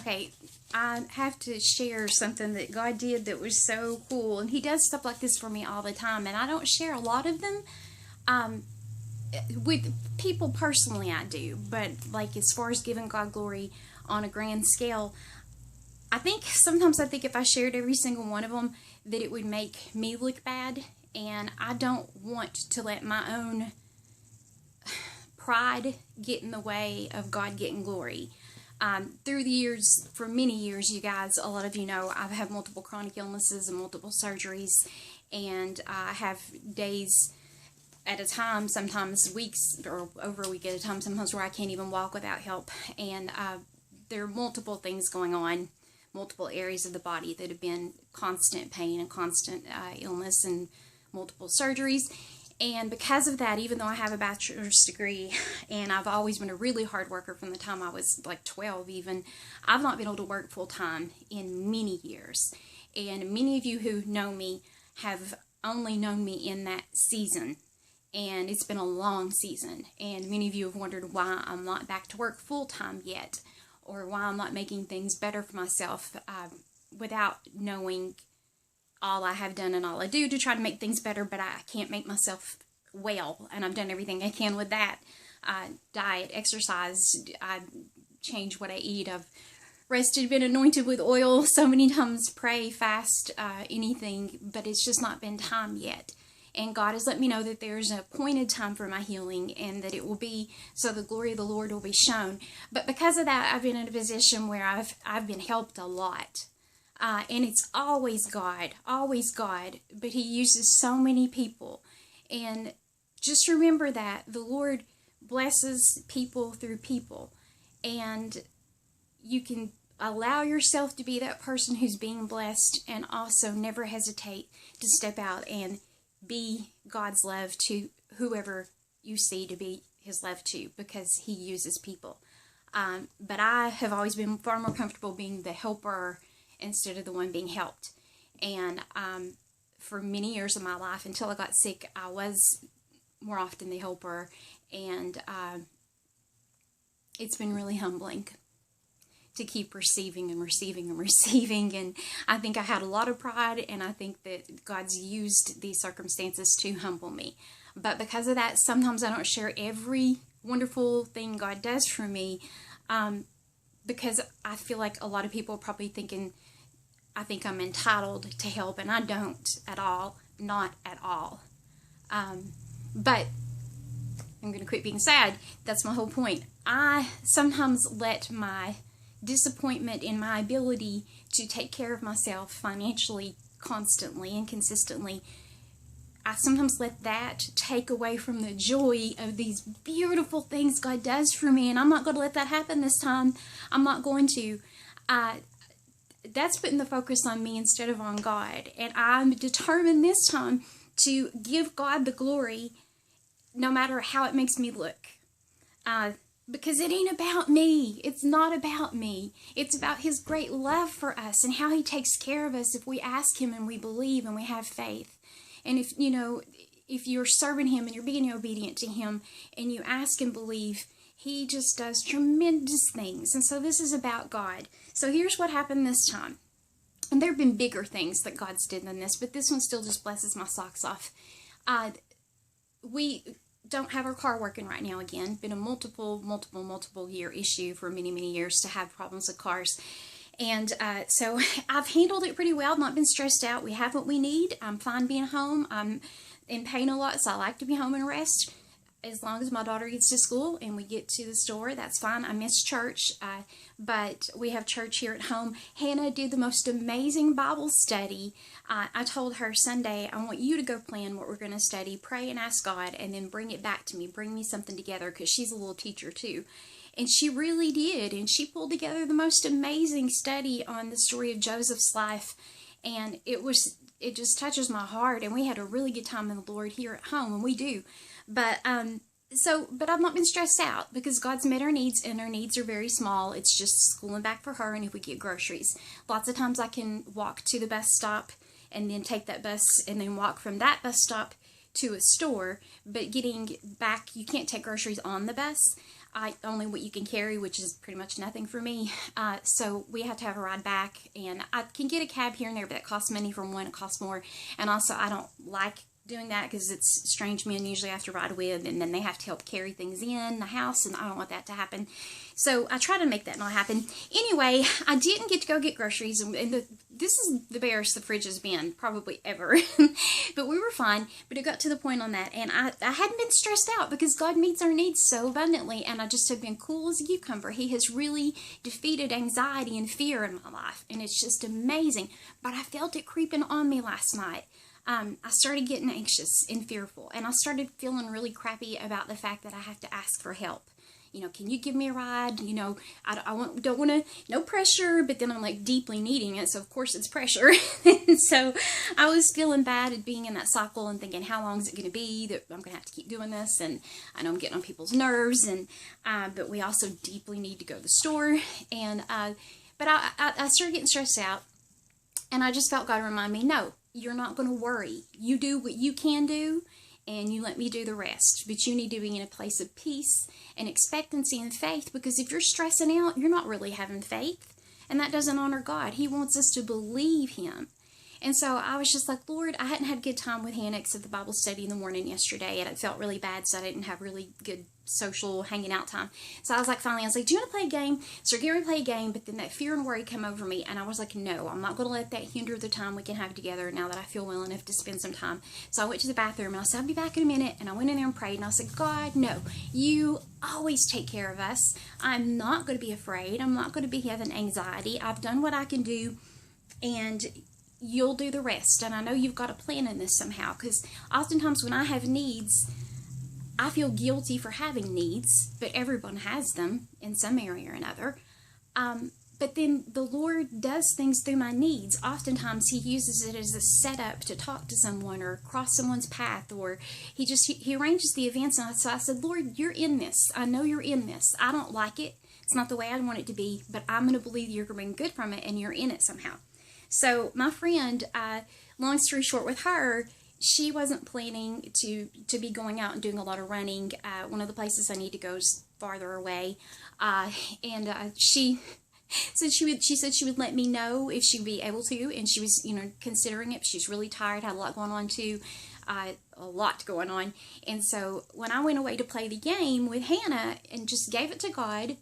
Okay, I have to share something that God did that was so cool. And He does stuff like this for me all the time. And I don't share a lot of them. Um, with people personally, I do. But, like, as far as giving God glory on a grand scale, sometimes I think if I shared every single one of them, that it would make me look bad. And I don't want to let my own pride get in the way of God getting glory. Through the years, for many years, you guys, a lot of you know, I've had multiple chronic illnesses and multiple surgeries, and I have days at a time, sometimes weeks or over a week at a time, sometimes where I can't even walk without help. And there are multiple things going on, multiple areas of the body that have been constant pain and constant illness and multiple surgeries. And because of that, even though I have a bachelor's degree and I've always been a really hard worker from the time I was like 12 even, I've not been able to work full time in many years. And many of you who know me have only known me in that season. And it's been a long season. And many of you have wondered why I'm not back to work full time yet, or why I'm not making things better for myself without knowing all I have done and all I do to try to make things better, but I can't make myself well, and I've done everything I can with that. Diet, exercise, I change what I eat. I've rested, been anointed with oil so many times, pray, fast, anything, but it's just not been time yet. And God has let me know that there's an appointed time for my healing, and that it will be so the glory of the Lord will be shown. But because of that, I've been in a position where I've been helped a lot. And it's always God, but He uses so many people. And just remember that the Lord blesses people through people. And you can allow yourself to be that person who's being blessed, and also never hesitate to step out and be God's love to whoever you see to be His love to, because He uses people. But I have always been far more comfortable being the helper instead of the one being helped. And for many years of my life, until I got sick, I was more often the helper. And it's been really humbling to keep receiving and receiving and receiving. And I think I had a lot of pride, and I think that God's used these circumstances to humble me. But because of that, sometimes I don't share every wonderful thing God does for me, because I feel like a lot of people are probably thinking I think I'm entitled to help, and I don't at all, not at all. But I'm going to quit being sad. That's my whole point. I sometimes let my disappointment in my ability to take care of myself financially, constantly and consistently, I sometimes let that take away from the joy of these beautiful things God does for me, and I'm not going to let that happen this time. I'm not going to. That's putting the focus on me instead of on God. And I'm determined this time to give God the glory no matter how it makes me look. Because it ain't about me. It's not about me. It's about His great love for us and how He takes care of us if we ask Him and we believe and we have faith. And if you're serving Him and you're being obedient to Him and you ask and believe, He just does tremendous things. And so this is about God. So here's what happened this time. And there have been bigger things that God's did than this, but this one still just blesses my socks off. We don't have our car working right now again. Been a multiple year issue for many, many years to have problems with cars. And so I've handled it pretty well, not been stressed out. We have what we need. I'm fine being home. I'm in pain a lot, so I like to be home and rest. As long as my daughter gets to school and we get to the store, that's fine. I miss church, but we have church here at home. Hannah did the most amazing Bible study. I told her Sunday, I want you to go plan what we're going to study, pray and ask God, and then bring it back to me. Bring me something together, because she's a little teacher too. And she really did, and she pulled together the most amazing study on the story of Joseph's life, and it just touches my heart, and we had a really good time in the Lord here at home, and we do. But I've not been stressed out, because God's met our needs, and our needs are very small. It's just school and back for her, and if we get groceries. Lots of times I can walk to the bus stop and then take that bus and then walk from that bus stop to a store, but getting back, you can't take groceries on the bus. only what you can carry, which is pretty much nothing for me. So we have to have a ride back, and I can get a cab here and there, but that costs money. For one, it costs more, and also I don't like doing that because it's strange men usually I have to ride with, and then they have to help carry things in the house, and I don't want that to happen. So I try to make that not happen. Anyway, I didn't get to go get groceries, and this is the barest the fridge has been probably ever. But we were fine. But it got to the point on that, and I hadn't been stressed out because God meets our needs so abundantly, and I just have been cool as a cucumber. He has really defeated anxiety and fear in my life, and it's just amazing. But I felt it creeping on me last night. I started getting anxious and fearful, and I started feeling really crappy about the fact that I have to ask for help. You know, can you give me a ride? You know, I don't want to, no pressure, but then I'm like deeply needing it, so of course it's pressure. So I was feeling bad at being in that cycle and thinking, how long is it going to be that I'm going to have to keep doing this? And I know I'm getting on people's nerves, and but we also deeply need to go to the store. And but I started getting stressed out, and I just felt God remind me, no, you're not going to worry. You do what you can do, and you let me do the rest. But you need to be in a place of peace and expectancy and faith, because if you're stressing out, you're not really having faith, and that doesn't honor God. He wants us to believe Him. And so I was just like, Lord, I hadn't had a good time with Hannix at the Bible study in the morning yesterday, and it felt really bad, so I didn't have really good social hanging out time. So I was like, finally, I was like, do you want to play a game? So we're going to play a game, but then that fear and worry come over me, and I was like, no, I'm not going to let that hinder the time we can have together now that I feel well enough to spend some time. So I went to the bathroom, and I said, I'll be back in a minute, and I went in there and prayed, and I said, God, no, you always take care of us. I'm not going to be afraid. I'm not going to be having anxiety. I've done what I can do, and you'll do the rest. And I know you've got a plan in this somehow, because oftentimes when I have needs, I feel guilty for having needs, but everyone has them in some area or another. But then the Lord does things through my needs. Oftentimes He uses it as a setup to talk to someone or cross someone's path, or He arranges the events. And so I said, Lord, you're in this. I know you're in this. I don't like it. It's not the way I want it to be, but I'm going to believe you're going to bring good from it, and you're in it somehow. So my friend, long story short with her, she wasn't planning to be going out and doing a lot of running. One of the places I need to go is farther away. She said she would let me know if she would be able to, and she was, considering it. She's really tired, had a lot going on too. A lot going on. And so when I went away to play the game with Hannah and just gave it to God,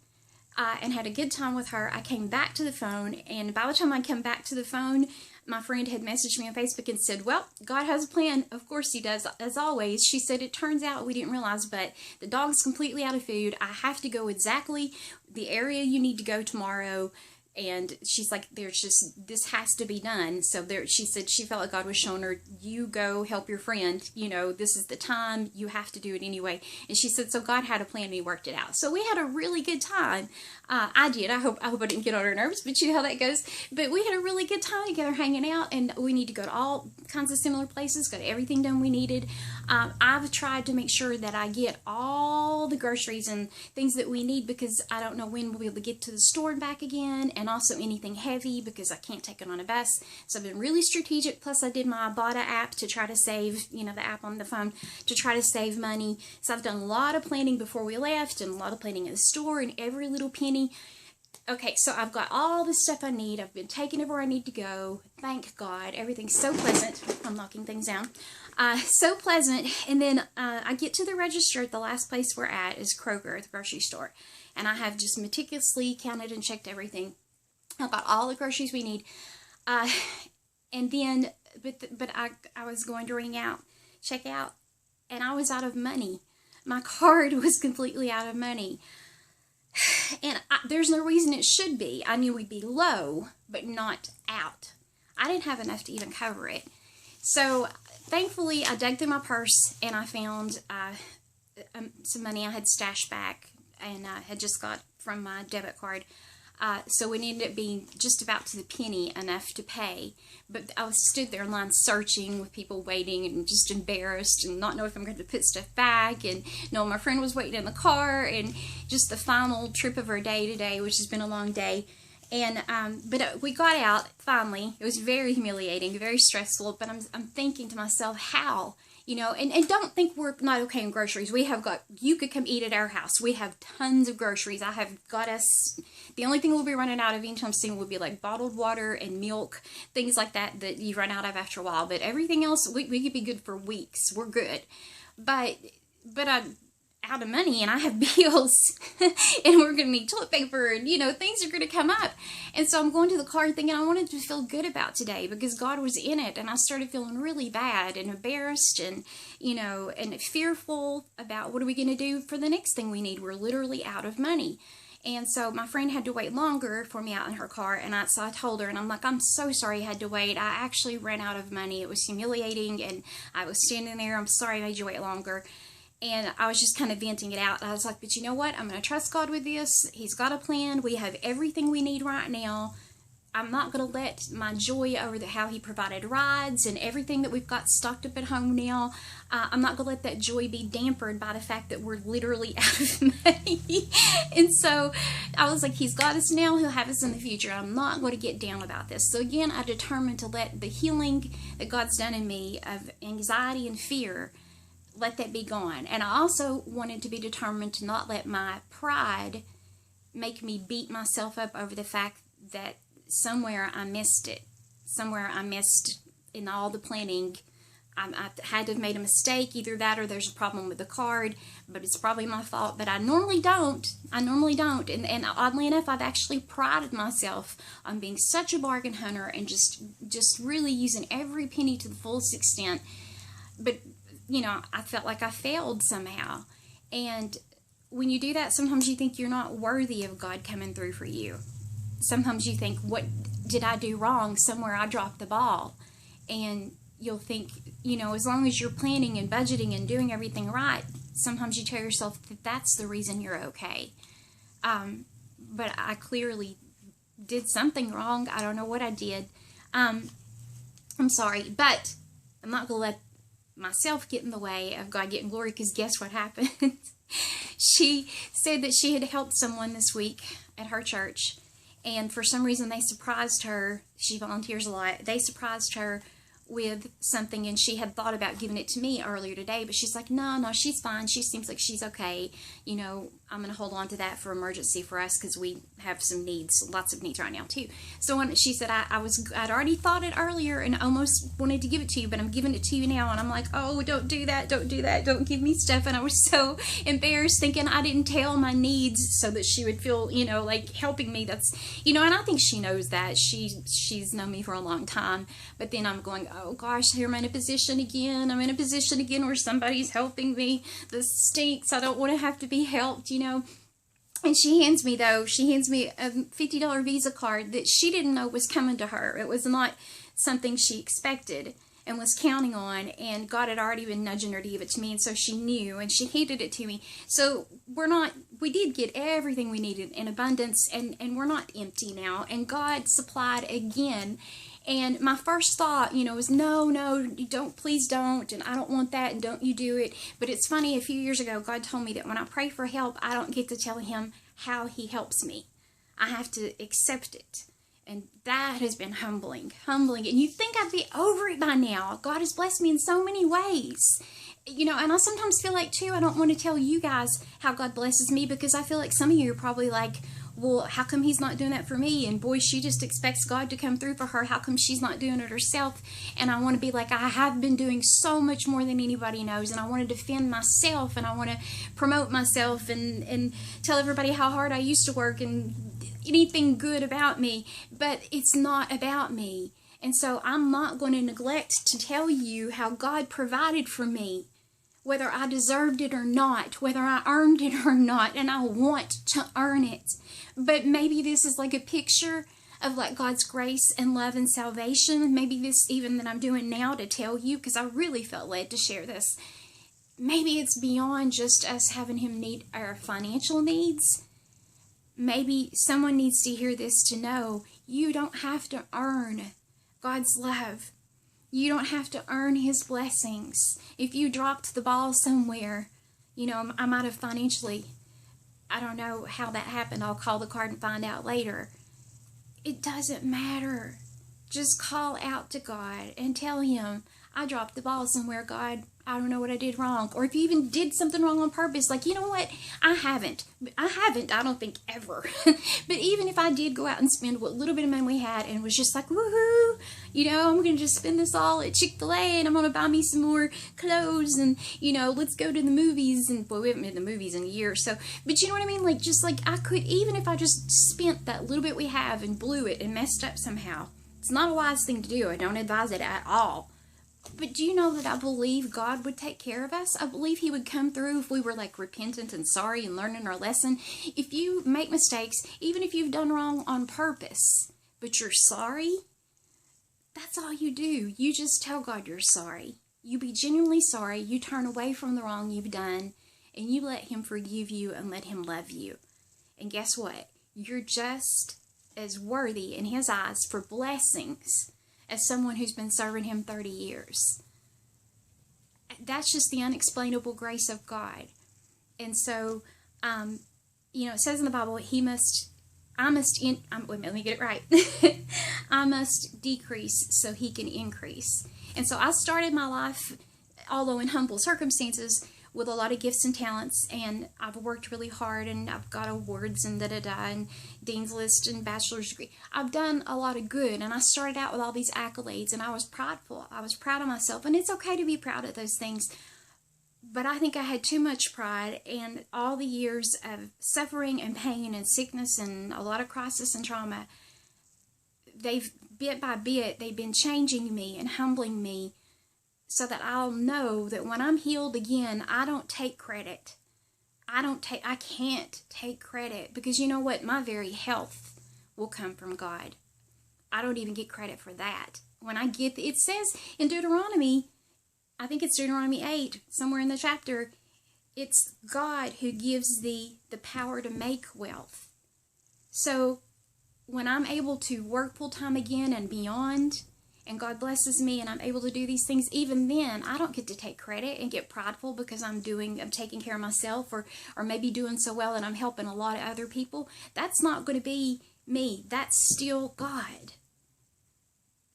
and had a good time with her, I came back to the phone, and by the time I come back to the phone, my friend had messaged me on Facebook and said, well, God has a plan. Of course He does, as always. She said, it turns out we didn't realize, but the dog's completely out of food. I have to go exactly the area you need to go tomorrow. And she's like, this has to be done. So she said she felt like God was showing her, you go help your friend. This is the time. You have to do it anyway. And she said, so God had a plan and He worked it out. So we had a really good time. I did. I hope I didn't get on her nerves, but you know how that goes. But we had a really good time together hanging out, and we need to go to all kinds of similar places, got everything done we needed. I've tried to make sure that I get all the groceries and things that we need, because I don't know when we'll be able to get to the store and back again, and also anything heavy because I can't take it on a bus. So I've been really strategic. Plus I did my Ibotta app to try to save, the app on the phone, to try to save money. So I've done a lot of planning before we left, and a lot of planning at the store, and every little penny. Okay, so I've got all the stuff I need. I've been taking it where I need to go. Thank God. Everything's so pleasant. I'm knocking things down. So pleasant. And then I get to the register at the last place we're at is Kroger, the grocery store. And I have just meticulously counted and checked everything. I've got all the groceries we need. And then, but I was going to check out, and I was out of money. My card was completely out of money. And there's no reason it should be. I knew we'd be low, but not out. I didn't have enough to even cover it. So thankfully, I dug through my purse, and I found some money I had stashed back, and I had just got from my debit card. So it ended up being just about to the penny enough to pay. But I stood there in line searching with people waiting, and just embarrassed and not know if I'm going to put stuff back. And my friend was waiting in the car, and just the final trip of our day today, which has been a long day. And but we got out finally. It was very humiliating, very stressful. But I'm thinking to myself, how? and don't think we're not okay in groceries. You could come eat at our house. We have tons of groceries. I have got us, the only thing we'll be running out of anytime soon will be like bottled water and milk, things like that you run out of after a while. But everything else, we could be good for weeks. We're good. But I'm out of money and I have bills and we're going to need toilet paper and, things are going to come up. And so I'm going to the car thinking I wanted to feel good about today because God was in it. And I started feeling really bad and embarrassed and, and fearful about what are we going to do for the next thing we need. We're literally out of money. And so my friend had to wait longer for me out in her car. And so I told her, and I'm like, I'm so sorry you had to wait. I actually ran out of money. It was humiliating. And I was standing there. I'm sorry I made you wait longer. And I was just kind of venting it out. I was like, but you know what? I'm going to trust God with this. He's got a plan. We have everything we need right now. I'm not going to let my joy over how he provided rides and everything that we've got stocked up at home now. I'm not going to let that joy be dampened by the fact that we're literally out of money. And so I was like, he's got us now. He'll have us in the future. I'm not going to get down about this. So again, I determined to let the healing that God's done in me of anxiety and fear, let that be gone. And I also wanted to be determined to not let my pride make me beat myself up over the fact that somewhere I missed it. Somewhere I missed in all the planning. I had to have made a mistake, either that or there's a problem with the card, but it's probably my fault. But I normally don't. And oddly enough, I've actually prided myself on being such a bargain hunter and just really using every penny to the fullest extent. But I felt like I failed somehow. And when you do that, sometimes you think you're not worthy of God coming through for you. Sometimes you think, what did I do wrong? Somewhere I dropped the ball. And you'll think, as long as you're planning and budgeting and doing everything right, sometimes you tell yourself that that's the reason you're okay. But I clearly did something wrong. I don't know what I did. I'm sorry, but I'm not going to let myself get in the way of God getting glory, because guess what happened? She said that she had helped someone this week at her church, and for some reason they surprised her. She volunteers a lot. They surprised her with something, and she had thought about giving it to me earlier today, but she's like, no, she's fine. She seems like she's okay. I'm going to hold on to that for emergency for us, because we have some needs, lots of needs right now too. So when she said, I'd already thought it earlier and almost wanted to give it to you, but I'm giving it to you now. And I'm like, oh, don't do that. Don't give me stuff. And I was so embarrassed, thinking I didn't tell my needs so that she would feel, like helping me. That's, and I think she knows that. She's known me for a long time. But then I'm going, oh gosh, here I'm in a position again. I'm in a position again where somebody's helping me. This stinks. I don't want to have to be helped, And she hands me a $50 Visa card that she didn't know was coming to her. It was not something she expected and was counting on, and God had already been nudging her to give it to me, and so she knew, and she handed it to me. So we did get everything we needed in abundance, and we're not empty now, and God supplied again. And my first thought, was no, please don't, and I don't want that, and don't you do it. But it's funny, a few years ago, God told me that when I pray for help, I don't get to tell him how he helps me. I have to accept it. And that has been humbling. And you'd think I'd be over it by now. God has blessed me in so many ways. And I sometimes feel like, too, I don't want to tell you guys how God blesses me, because I feel like some of you are probably like, well, how come he's not doing that for me? And boy, she just expects God to come through for her. How come she's not doing it herself? And I want to be like, I have been doing so much more than anybody knows. And I want to defend myself, and I want to promote myself and tell everybody how hard I used to work and anything good about me. But it's not about me. And so I'm not going to neglect to tell you how God provided for me, whether I deserved it or not, whether I earned it or not, and I want to earn it. But maybe this is like a picture of like God's grace and love and salvation. Maybe this even that I'm doing now to tell you, because I really felt led to share this. Maybe it's beyond just us having him meet our financial needs. Maybe someone needs to hear this to know you don't have to earn God's love. You don't have to earn his blessings. If you dropped the ball somewhere, I might have financially, I don't know how that happened. I'll call the card and find out later. It doesn't matter. Just call out to God and tell him, I dropped the ball somewhere, God. I don't know what I did wrong. Or if you even did something wrong on purpose, like, you know what? I haven't, I don't think, ever. But even if I did go out and spend what little bit of money we had and was just like, woohoo, I'm going to just spend this all at Chick-fil-A and I'm going to buy me some more clothes and, let's go to the movies. And, well, we haven't been to the movies in a year. So, but you know what I mean? Like, just like I could, even if I just spent that little bit we have and blew it and messed up somehow, it's not a wise thing to do. I don't advise it at all. But do you know that I believe God would take care of us? I believe he would come through if we were like repentant and sorry and learning our lesson. If you make mistakes, even if you've done wrong on purpose, but you're sorry, that's all you do. You just tell God you're sorry. You be genuinely sorry. You turn away from the wrong you've done and you let him forgive you and let him love you. And guess what? You're just as worthy in his eyes for blessings as someone who's been serving him 30 years. That's just the unexplainable grace of God. And so, it says in the Bible, let me get it right. I must decrease so he can increase. And so I started my life, although in humble circumstances, with a lot of gifts and talents, and I've worked really hard, and I've got awards and and Dean's List and bachelor's degree. I've done a lot of good, and I started out with all these accolades, and I was prideful. I was proud of myself, and it's okay to be proud of those things, but I think I had too much pride, and all the years of suffering and pain and sickness and a lot of crisis and trauma, bit by bit, they've been changing me and humbling me, so that I'll know that when I'm healed again, I don't take credit. I can't take credit, because you know what? My very health will come from God. I don't even get credit for that. When I get, it says in Deuteronomy, I think it's Deuteronomy 8, somewhere in the chapter, it's God who gives thee the power to make wealth. So when I'm able to work full time again and beyond, and God blesses me and I'm able to do these things, even then, I don't get to take credit and get prideful because I'm taking care of myself or maybe doing so well and I'm helping a lot of other people. That's not going to be me. That's still God.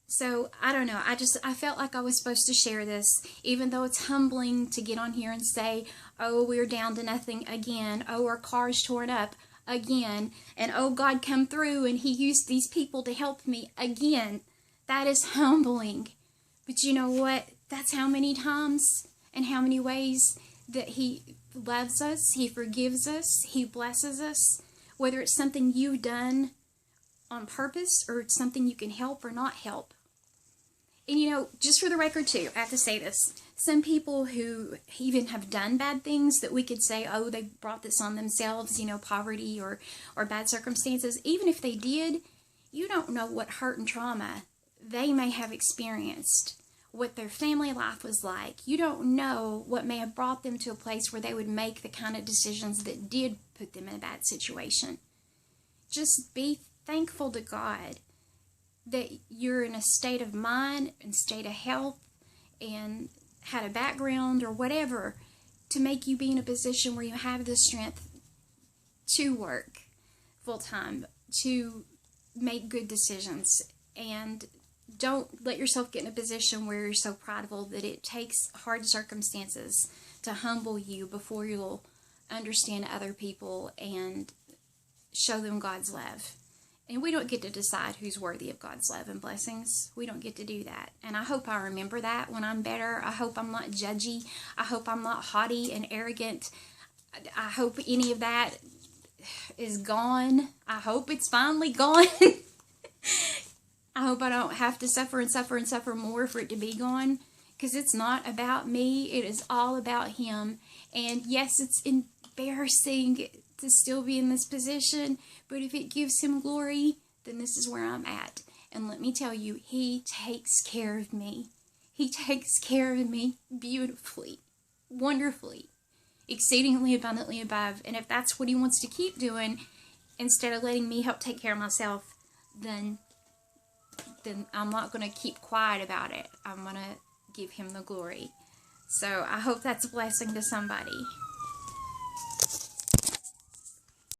So, I don't know. I felt like I was supposed to share this, even though it's humbling to get on here and say, oh, we're down to nothing again. Oh, our car's torn up again. And oh, God come through and he used these people to help me again. That is humbling. But you know what? That's how many times and how many ways that he loves us, he forgives us, he blesses us, whether it's something you've done on purpose or it's something you can help or not help. And just for the record too, I have to say this. Some people who even have done bad things that we could say, oh, they brought this on themselves, poverty or bad circumstances. Even if they did, you don't know what hurt and trauma they may have experienced, what their family life was like. You don't know what may have brought them to a place where they would make the kind of decisions that did put them in a bad situation. Just be thankful to God that you're in a state of mind and state of health and had a background or whatever to make you be in a position where you have the strength to work full time, to make good decisions, and don't let yourself get in a position where you're so prideful that it takes hard circumstances to humble you before you'll understand other people and show them God's love. And we don't get to decide who's worthy of God's love and blessings. We don't get to do that. And I hope I remember that when I'm better. I hope I'm not judgy. I hope I'm not haughty and arrogant. I hope any of that is gone. I hope it's finally gone. I hope I don't have to suffer and suffer and suffer more for it to be gone, because it's not about me. It is all about him. And yes, it's embarrassing to still be in this position, but if it gives him glory, then this is where I'm at. And let me tell you, he takes care of me. He takes care of me beautifully, wonderfully, exceedingly abundantly above. And if that's what he wants to keep doing, instead of letting me help take care of myself, then I'm not going to keep quiet about it. I'm going to give him the glory. So I hope that's a blessing to somebody.